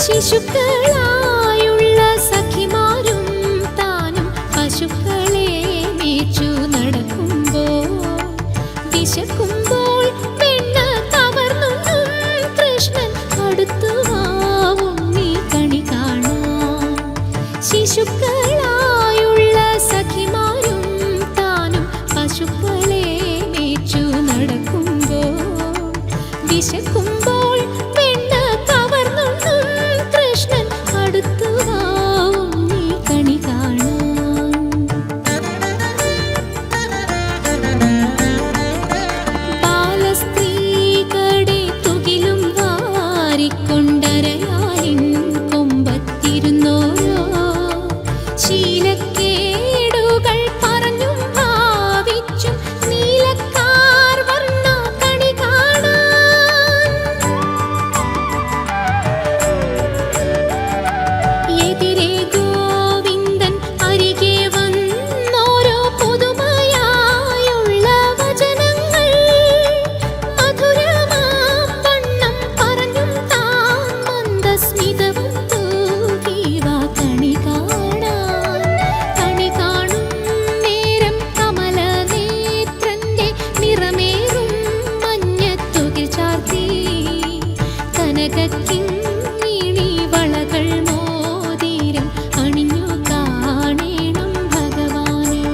ശിശുക്കളായുള്ള സഖിമാരും താനും പശുക്കളെ മേച്ചു നടക്കുമ്പോൾ വിശക്കുമ്പോൾ വെണ്ണ കവർന്നുണ്ണും കൃഷ്ണൻ അടുത്തുവാവും നീ കണി കാണാൻ. ശിശുക്കളായുള്ള സഖിമാരും താനും പശുക്കളെ മേച്ചു നടക്കുമ്പോൾ വിശക്കുമ്പോൾ വെണ്ണ കവർന്നുണ്ണും കൃഷ്ണൻ അടുത്തുവാവും നീ കണി കാണാൻ. ബാലസ്ത്രീകളുടെ തുകിലും വാരിക്കൊണ്ടരയാലിൻ കൊമ്പത്തിരുന്നോരോ ശീലക്കേടുകൾ പറഞ്ഞും ഭാവിച്ചും നീലക്കാർ വർണ്ണ കണി കാണാൻ. എതിരെ ഗോവിന്ദൻ അരികെ വന്നോരോ പുതുമയായുള്ള വചനങ്ങൾ മധുരമാം വണ്ണം പറഞ്ഞും താൻ മന്ദസ്മിതവും തൂകിവാ കണി കാണാൻ. കണി കാണും നേരം കമലനേത്രന്റെ നിറമേറും മഞ്ഞത്തുകിൽ ചാർത്തി കനകക്കിങ്ങിണി വളകൾ മോതിരം അണിഞ്ഞു കാണേണം ഭഗവാനേ.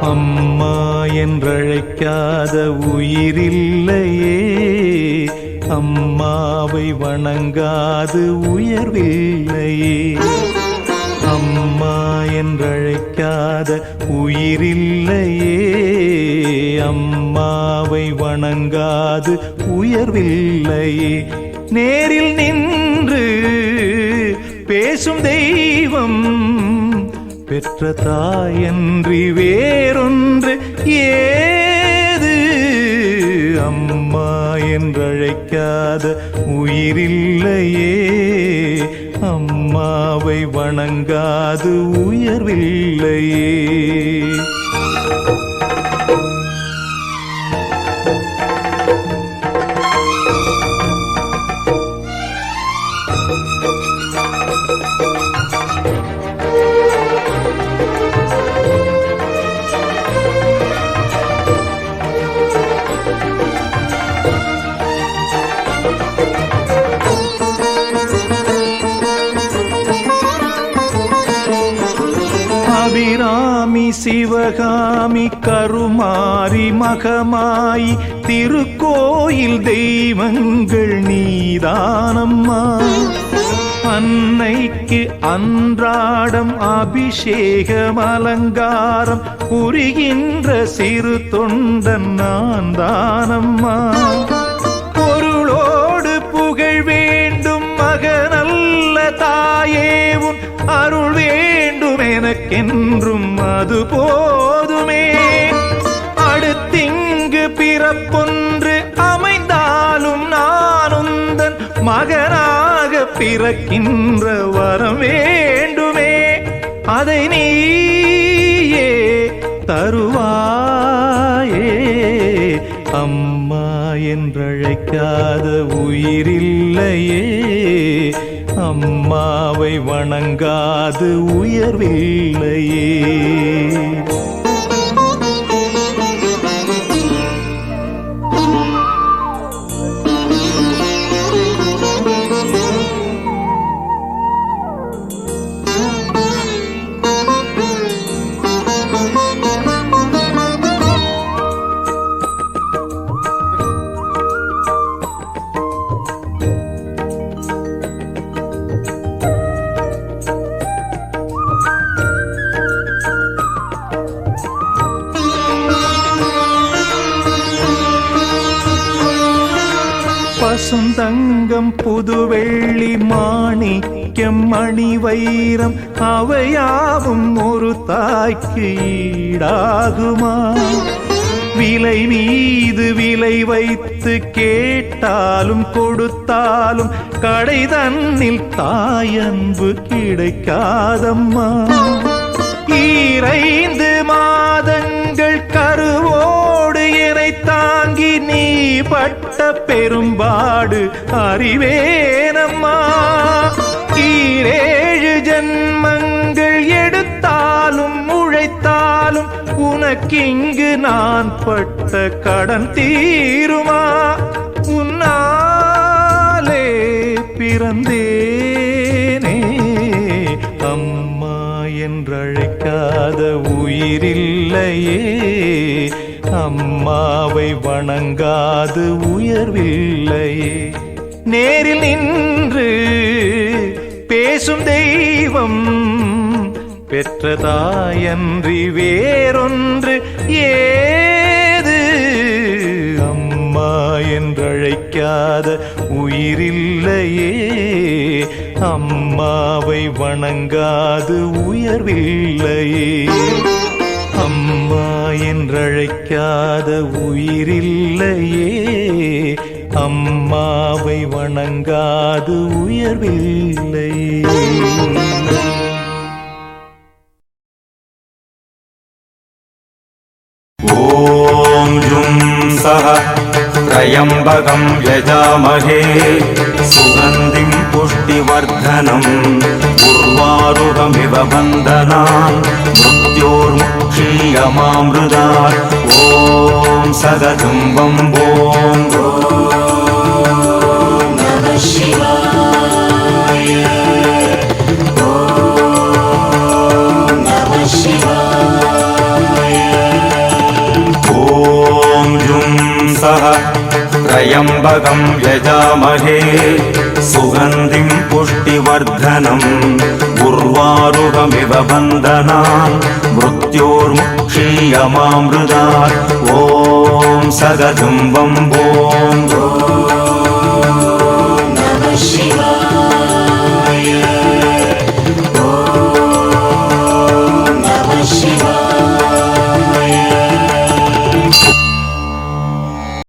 அம்மா என்றழைக்காத உயிரில்லையே, அம்மாவை வணங்காது உயர்வில்லையே. அம்மா என்றழைக்காத உயிரில்லையே, அம்மாவை வணங்காது உயர்வில்லையே. நேரில் நின்று பேசும் தெய்வம் பெற்ற தாயன்றி வேறொன்று ஏது? அம்மா என்றழைக்காத உயிரில்லையே, அம்மாவை வணங்காது உயர்வில்லையே. அபிராமி சிவகாமி கருமாரி மகமாயி திருக்கோயில் தெய்வங்கள் நீதானம்மா. அன்னைக்கு அன்றாடம் அபிஷேகம் அலங்காரம் புரிகின்ற சிறு தொண்டன் நான் தானம்மா. பொருளோடு புகழ் வேண்டும் மகனல்ல தாயே உன் அருள் வேண்டும் எனக்கென்றும் அது போதுமே. அடுத்திங்கு பிறப்பொன்று அமைந்தாலும் நான் உந்தன் மகனாக பிறக்கின்ற வரம் வேண்டுமே. அதை நீயே தருவாயே. அம்மா என்றழைக்காத உயிரில்லையே. அம்மாவை வணங்காது உயர்வில்லையே. பசுந்தங்கம் புதுவெள்ளி மாணிக்கம் மணி வைரம் அவையாவும் ஒரு தாய்க்கு ஈடாகுமா? விலை மீது விலை வைத்து கேட்டாலும் கொடுத்தாலும் கடை தன்னில் தாயன்பு கிடைக்காதம்மா. 2 மாதங்கள் கருவோடு என்னை தாங்கி நீ பட்ட பெரும்பாடு அறிவேனம்மா. 7 ஜன்மங்கள் எடுத்தாலும் உழைத்தாலும் உனக்கிங்கு நான் பட்ட கடன் தீருமா? உன்னாலே பிறந்தேனே. அம்மா என்றழைக்காத உயிரில்லையே. அம்மாவை வணங்காது உயர்வில்லையே. நேரில் நின்று பேசும் தெய்வம் பெற்றதாயன்றி வேறொன்று ஏது? அம்மா என்றழைக்காத உயிரில்லையே. அம்மாவை வணங்காது உயர்வில்லையே. அம்மா என்றழைக்காத உயிரில்லையே. அம்மாவை வணங்காது உயர்வில்லையே. ஓம் ஜும் சஹ த்ரயம்பகம் யஜாமஹே சுகந்திம் புஷ்டிவர்தனம் உர்வாருகமிவ பந்தனான் மிருத்யோர்முக்ஷீயமாம்ருதாத். ஓம் சததும் வம்போம் நமः சிவாய. ஓம் நமः சிவாய. ஓம் ஜும் சஹ த்ரயம்பகம் யஜாமஹே சுகந்திம் புஷ்டிவர்தனம் உர்வாருகமிவ பந்தனான் மிருத்யோர்முக்ஷீயமாம்ருதாத். ஓம் சததும் வம்போம்